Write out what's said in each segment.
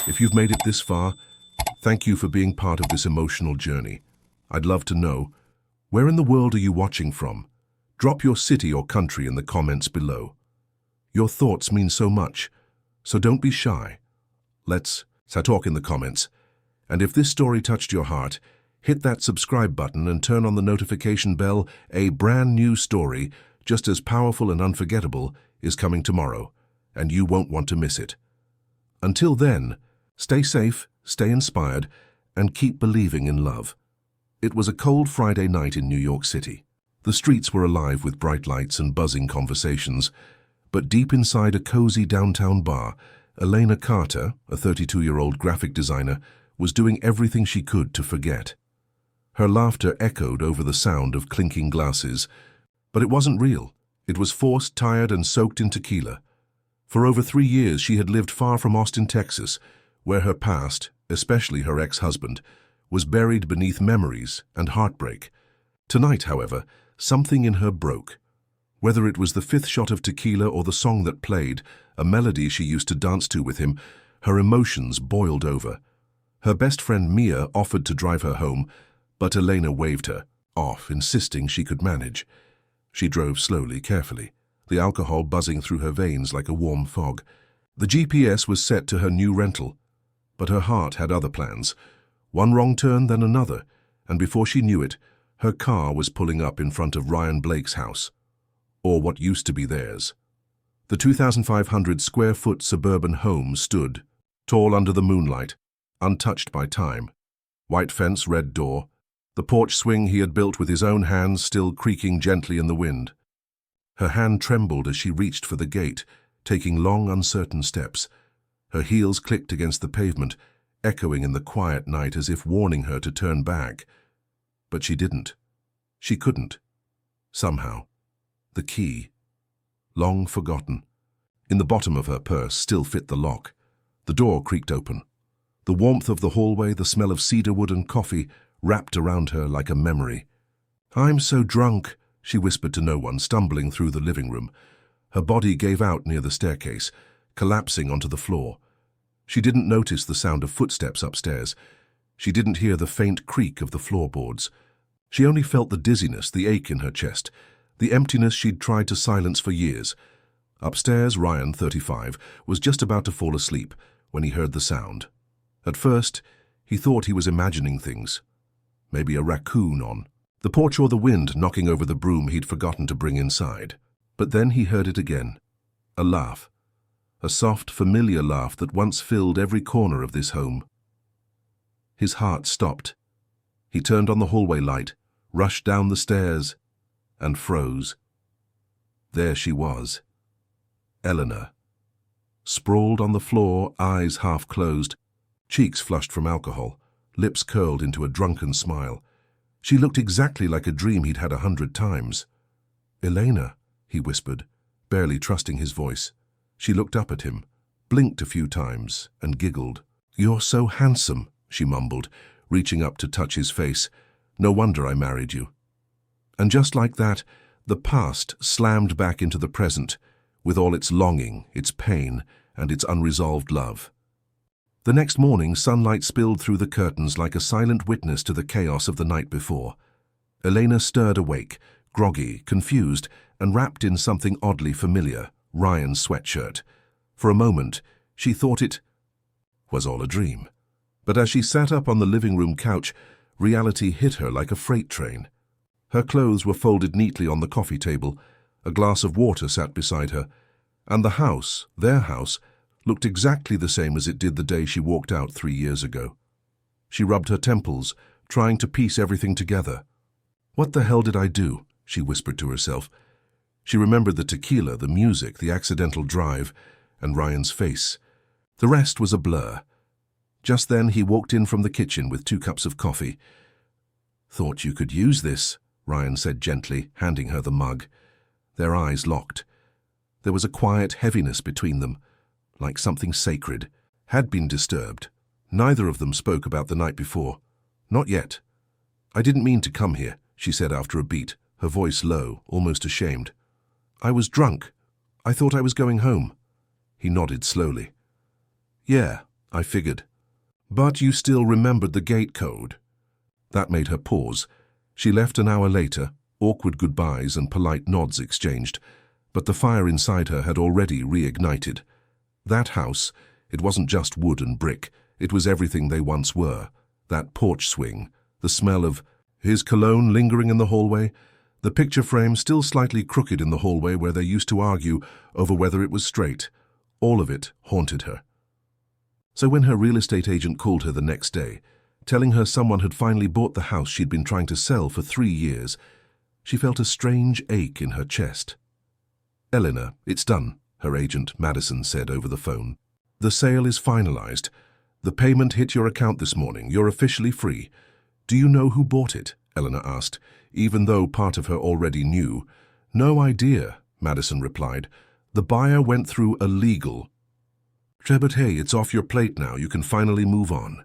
If you've made it this far, thank you for being part of this emotional journey. I'd love to know, where in the world are you watching from? Drop your city or country in the comments below. Your thoughts mean so much, so don't be shy. Let's talk in the comments. And if this story touched your heart, hit that subscribe button and turn on the notification bell. A brand new story, just as powerful and unforgettable, is coming tomorrow, and you won't want to miss it. Until then, stay safe, stay inspired, and keep believing in love. It was a cold Friday night in New York City. The streets were alive with bright lights and buzzing conversations, but deep inside a cozy downtown bar, Elena Carter, a 32-year-old graphic designer, was doing everything she could to forget. Her laughter echoed over the sound of clinking glasses, but it wasn't real. It was forced, tired, and soaked in tequila. For over 3 years, she had lived far from Austin, Texas, where her past, especially her ex-husband, was buried beneath memories and heartbreak. Tonight, however, something in her broke. Whether it was the 5th shot of tequila or the song that played, a melody she used to dance to with him, her emotions boiled over. Her best friend Mia offered to drive her home, but Elena waved her off, insisting she could manage. She drove slowly, carefully, the alcohol buzzing through her veins like a warm fog. The GPS was set to her new rental, but her heart had other plans. One wrong turn, then another, and before she knew it, her car was pulling up in front of Ryan Blake's house, or what used to be theirs. The 2,500-square-foot suburban home stood, tall under the moonlight, untouched by time. White fence, red door, the porch swing he had built with his own hands still creaking gently in the wind. Her hand trembled as she reached for the gate, taking long, uncertain steps. Her heels clicked against the pavement, echoing in the quiet night as if warning her to turn back. But she didn't. She couldn't. Somehow. The key, long forgotten, in the bottom of her purse, still fit the lock. The door creaked open. The warmth of the hallway, the smell of cedarwood and coffee, wrapped around her like a memory. "I'm so drunk," she whispered to no one, stumbling through the living room. Her body gave out near the staircase, collapsing onto the floor. She didn't notice the sound of footsteps upstairs. She didn't hear the faint creak of the floorboards. She only felt the dizziness, the ache in her chest, the emptiness she'd tried to silence for years. Upstairs, Ryan, 35, was just about to fall asleep when he heard the sound. At first, he thought he was imagining things. Maybe a raccoon on the porch or the wind knocking over the broom he'd forgotten to bring inside. But then he heard it again. A laugh. A soft, familiar laugh that once filled every corner of this home. His heart stopped. He turned on the hallway light, rushed down the stairs, and froze. There she was. Eleanor. Sprawled on the floor, eyes half closed, cheeks flushed from alcohol, lips curled into a drunken smile. She looked exactly like a dream he'd had 100 times. "Elena," he whispered, barely trusting his voice. She looked up at him, blinked a few times, and giggled. "You're so handsome," she mumbled, reaching up to touch his face. "No wonder I married you." And just like that, the past slammed back into the present, with all its longing, its pain, and its unresolved love. The next morning, sunlight spilled through the curtains like a silent witness to the chaos of the night before. Elena stirred awake, groggy, confused, and wrapped in something oddly familiar, Ryan's sweatshirt. For a moment, she thought it was all a dream. But as she sat up on the living room couch, reality hit her like a freight train. Her clothes were folded neatly on the coffee table, a glass of water sat beside her, and the house, their house, looked exactly the same as it did the day she walked out 3 years ago. She rubbed her temples, trying to piece everything together. "What the hell did I do?" she whispered to herself. She remembered the tequila, the music, the accidental drive, and Ryan's face. The rest was a blur. Just then he walked in from the kitchen with 2 cups of coffee. "Thought you could use this," Ryan said gently, handing her the mug. Their eyes locked. There was a quiet heaviness between them, like something sacred had been disturbed. Neither of them spoke about the night before. Not yet. "I didn't mean to come here," she said after a beat, her voice low, almost ashamed. "I was drunk. I thought I was going home." He nodded slowly. "Yeah, I figured. But you still remembered the gate code. That made her pause. She left an hour later, awkward goodbyes and polite nods exchanged, but the fire inside her had already reignited. That house, it wasn't just wood and brick, it was everything they once were. That porch swing, the smell of his cologne lingering in the hallway, the picture frame still slightly crooked in the hallway where they used to argue over whether it was straight. All of it haunted her. So when her real estate agent called her the next day, telling her someone had finally bought the house she'd been trying to sell for 3 years, she felt a strange ache in her chest. "Eleanor, it's done," her agent, Madison, said over the phone. "The sale is finalized. The payment hit your account this morning. You're officially free." "Do you know who bought it?" Eleanor asked, even though part of her already knew. "No idea," Madison replied. "The buyer went through a legal." "But hey, it's off your plate now. You can finally move on."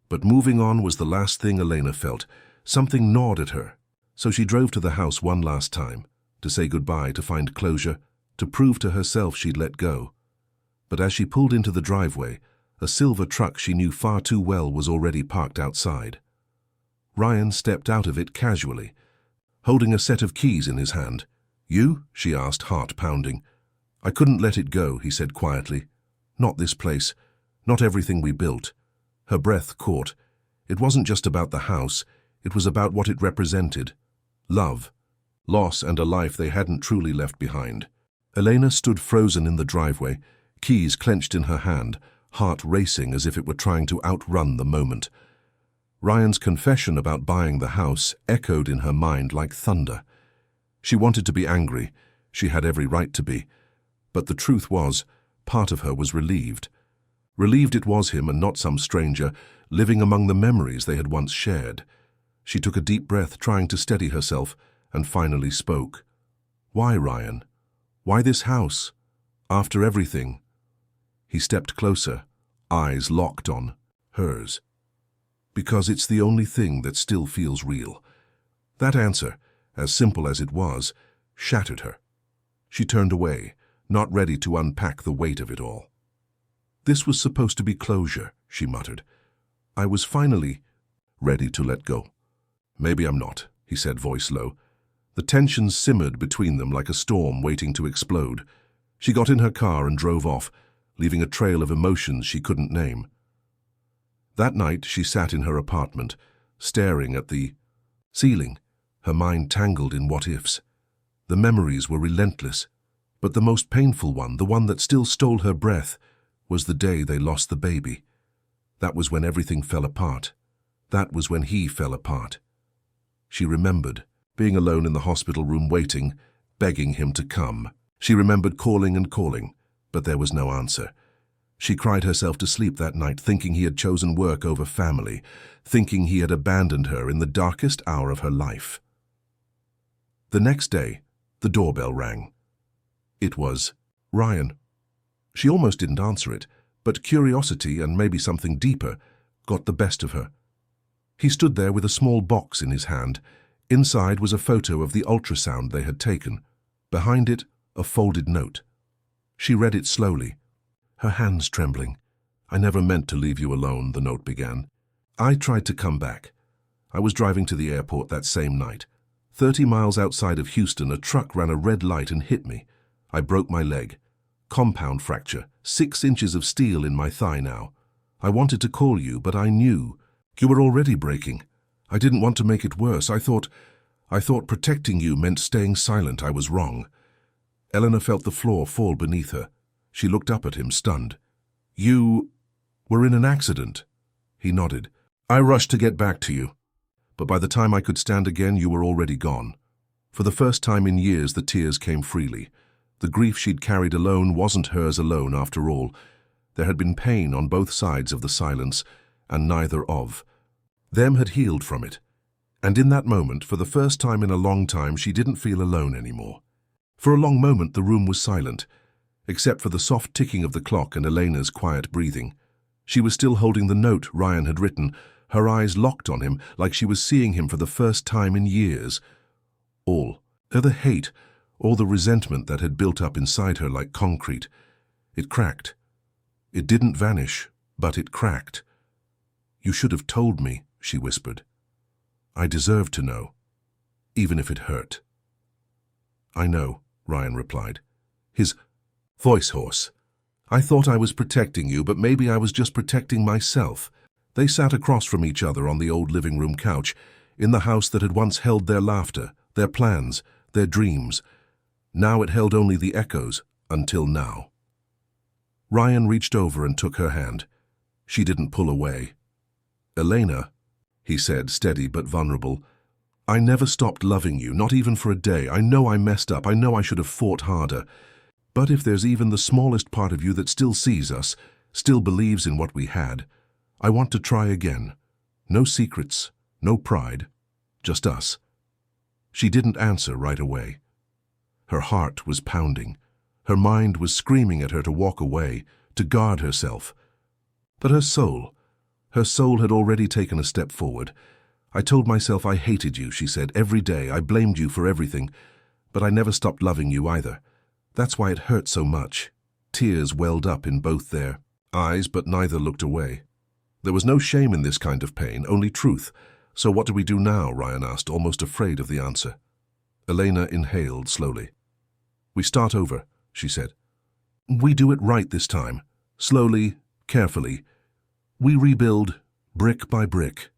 But moving on was the last thing Elena felt. Something gnawed at her. So she drove to the house one last time, to say goodbye, to find closure, to prove to herself she'd let go. But as she pulled into the driveway, a silver truck she knew far too well was already parked outside. Ryan stepped out of it casually, holding a set of keys in his hand. "You?" she asked, heart pounding. "I couldn't let it go," he said quietly. "Not this place. Not everything we built." Her breath caught. It wasn't just about the house. It was about what it represented. Love, loss, and a life they hadn't truly left behind. Elena stood frozen in the driveway, keys clenched in her hand, heart racing as if it were trying to outrun the moment. Ryan's confession about buying the house echoed in her mind like thunder. She wanted to be angry. She had every right to be. But the truth was, part of her was relieved. Relieved it was him and not some stranger, living among the memories they had once shared. She took a deep breath, trying to steady herself, and finally spoke. "Why, Ryan? Why this house? After everything?" He stepped closer, eyes locked on hers. "Because it's the only thing that still feels real." That answer, as simple as it was, shattered her. She turned away, not ready to unpack the weight of it all. "This was supposed to be closure," she muttered. "I was finally ready to let go." "Maybe I'm not," he said, voice low. The tension simmered between them like a storm waiting to explode. She got in her car and drove off, leaving a trail of emotions she couldn't name. That night she sat in her apartment, staring at the ceiling, her mind tangled in what-ifs. The memories were relentless, but the most painful one, the one that still stole her breath, was the day they lost the baby. That was when everything fell apart. That was when he fell apart. She remembered being alone in the hospital room waiting, begging him to come. She remembered calling and calling, but there was no answer. She cried herself to sleep that night, thinking he had chosen work over family, thinking he had abandoned her in the darkest hour of her life. The next day, the doorbell rang. It was Ryan. She almost didn't answer it, but curiosity and maybe something deeper got the best of her. He stood there with a small box in his hand. Inside was a photo of the ultrasound they had taken. Behind it, a folded note. She read it slowly, her hands trembling. "I never meant to leave you alone," the note began. "I tried to come back. I was driving to the airport that same night. 30 miles outside of Houston, a truck ran a red light and hit me. I broke my leg. Compound fracture, 6 inches of steel in my thigh now. I wanted to call you, but I knew you were already breaking. I didn't want to make it worse. I thought protecting you meant staying silent. I was wrong." Eleanor felt the floor fall beneath her. She looked up at him, stunned. "You were in an accident?" He nodded. "I rushed to get back to you. But by the time I could stand again, you were already gone." For the first time in years, the tears came freely. The grief she'd carried alone wasn't hers alone after all. There had been pain on both sides of the silence, and neither of them had healed from it. And in that moment, for the first time in a long time, she didn't feel alone anymore. For a long moment, the room was silent, except for the soft ticking of the clock and Elena's quiet breathing. She was still holding the note Ryan had written, her eyes locked on him like she was seeing him for the first time in years. All the hate, all the resentment that had built up inside her like concrete. It cracked. It didn't vanish, but it cracked. "You should have told me," she whispered. "I deserve to know, even if it hurt." "I know," Ryan replied, his voice hoarse. "I thought I was protecting you, but maybe I was just protecting myself." They sat across from each other on the old living room couch, in the house that had once held their laughter, their plans, their dreams. Now it held only the echoes, until now. Ryan reached over and took her hand. She didn't pull away. "Elena," he said, steady but vulnerable, "I never stopped loving you, not even for a day. I know I messed up. I know I should have fought harder. But if there's even the smallest part of you that still sees us, still believes in what we had, I want to try again. No secrets, no pride, just us." She didn't answer right away. Her heart was pounding. Her mind was screaming at her to walk away, to guard herself. But her soul had already taken a step forward. "I told myself I hated you," she said, "every day. I blamed you for everything. But I never stopped loving you either. That's why it hurt so much." Tears welled up in both their eyes, but neither looked away. There was no shame in this kind of pain, only truth. "So what do we do now?" Ryan asked, almost afraid of the answer. Elena inhaled slowly. "We start over," she said. "We do it right this time. Slowly, carefully. We rebuild, brick by brick."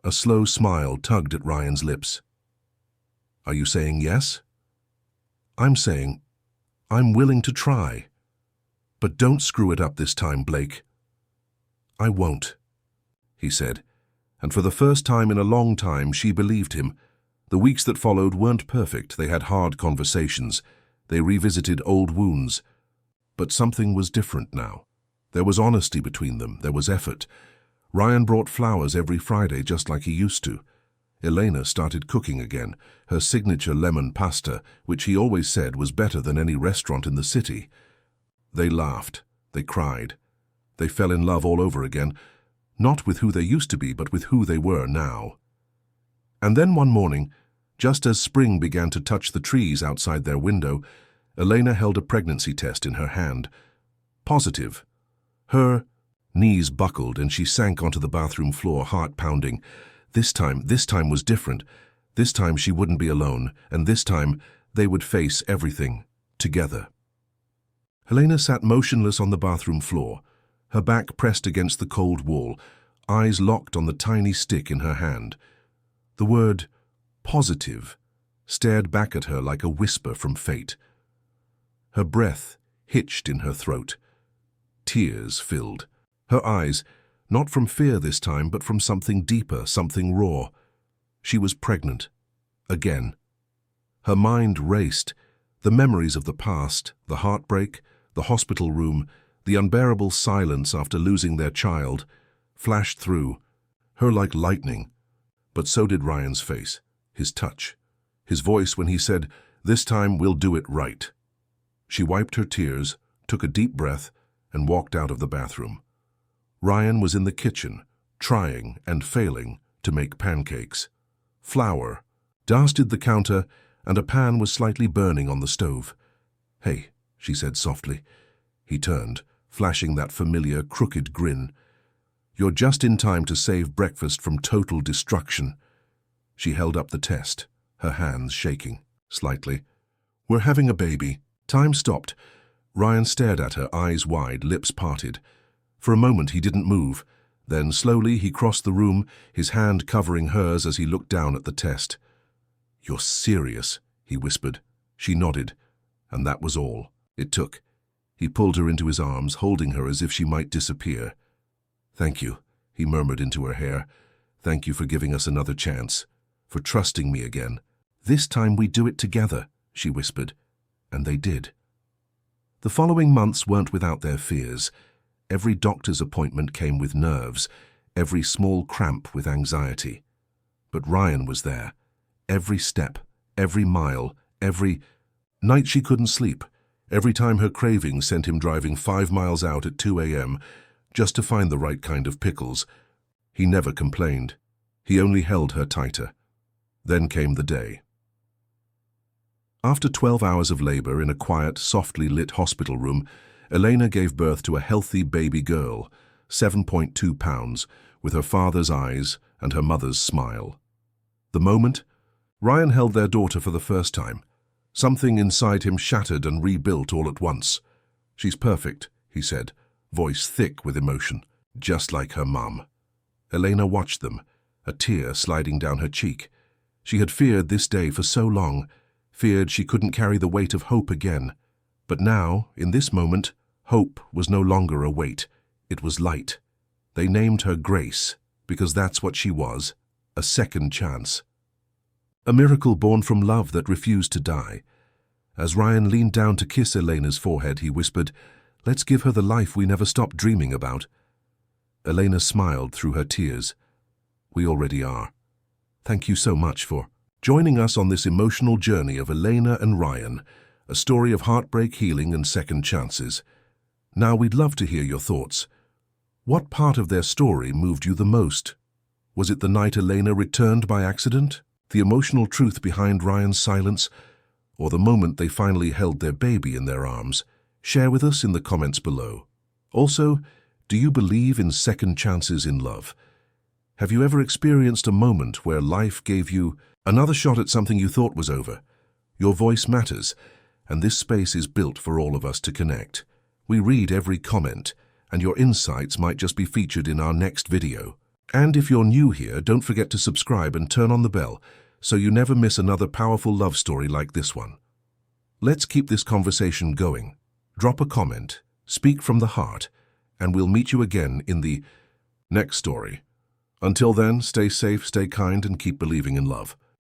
A slow smile tugged at Ryan's lips. "Are you saying yes?" "I'm saying, I'm willing to try. But don't screw it up this time, Blake." "I won't," he said, and for the first time in a long time she believed him. The weeks that followed weren't perfect. They had hard conversations. They revisited old wounds. But something was different now. There was honesty between them. There was effort. Ryan brought flowers every Friday just like he used to. Elena started cooking again, her signature lemon pasta, which he always said was better than any restaurant in the city. They laughed. They cried. They fell in love all over again, not with who they used to be, but with who they were now. And then one morning, just as spring began to touch the trees outside their window, Elena held a pregnancy test in her hand. Positive. Her knees buckled and she sank onto the bathroom floor, heart pounding. This time was different. This time she wouldn't be alone, and this time they would face everything together. Helena sat motionless on the bathroom floor, her back pressed against the cold wall, eyes locked on the tiny stick in her hand. The word positive stared back at her like a whisper from fate. Her breath hitched in her throat. Tears filled her eyes, not from fear this time, but from something deeper, something raw. She was pregnant. Again. Her mind raced. The memories of the past, the heartbreak, the hospital room, the unbearable silence after losing their child, flashed through her like lightning. But so did Ryan's face, his touch, his voice when he said, "This time we'll do it right." She wiped her tears, took a deep breath, and walked out of the bathroom. Ryan was in the kitchen, trying and failing to make pancakes. Flour dusted the counter, and a pan was slightly burning on the stove. "Hey," she said softly. He turned, flashing that familiar, crooked grin. "You're just in time to save breakfast from total destruction." She held up the test, her hands shaking slightly. "We're having a baby." Time stopped. Ryan stared at her, eyes wide, lips parted. For a moment he didn't move. Then slowly he crossed the room, his hand covering hers as he looked down at the test. "You're serious," he whispered. She nodded, and that was all it took. He pulled her into his arms, holding her as if she might disappear. "Thank you," he murmured into her hair. "Thank you for giving us another chance, for trusting me again." "This time we do it together," she whispered, and they did. The following months weren't without their fears. Every doctor's appointment came with nerves, every small cramp with anxiety. But Ryan was there. Every step, every mile, every night she couldn't sleep. Every time her cravings sent him driving 5 miles out at 2 a.m. just to find the right kind of pickles. He never complained. He only held her tighter. Then came the day. After 12 hours of labor in a quiet, softly lit hospital room, Elena gave birth to a healthy baby girl, 7.2 pounds, with her father's eyes and her mother's smile. The moment, Ryan held their daughter for the first time. Something inside him shattered and rebuilt all at once. "She's perfect," he said, voice thick with emotion, "just like her mum." Elena watched them, a tear sliding down her cheek. She had feared this day for so long, feared she couldn't carry the weight of hope again. But now, in this moment, hope was no longer a weight. It was light. They named her Grace, because that's what she was, a second chance. A miracle born from love that refused to die. As Ryan leaned down to kiss Elena's forehead, he whispered, "Let's give her the life we never stopped dreaming about." Elena smiled through her tears. "We already are. Thank you so much for joining us on this emotional journey of Elena and Ryan, a story of heartbreak, healing, and second chances. Now we'd love to hear your thoughts. What part of their story moved you the most? Was it the night Elena returned by accident, the emotional truth behind Ryan's silence, or the moment they finally held their baby in their arms? Share with us in the comments below. Also, do you believe in second chances in love? Have you ever experienced a moment where life gave you another shot at something you thought was over? Your voice matters, and this space is built for all of us to connect. We read every comment, and your insights might just be featured in our next video. And if you're new here, don't forget to subscribe and turn on the bell so you never miss another powerful love story like this one. Let's keep this conversation going. Drop a comment, speak from the heart, and we'll meet you again in the next story. Until then, stay safe, stay kind, and keep believing in love.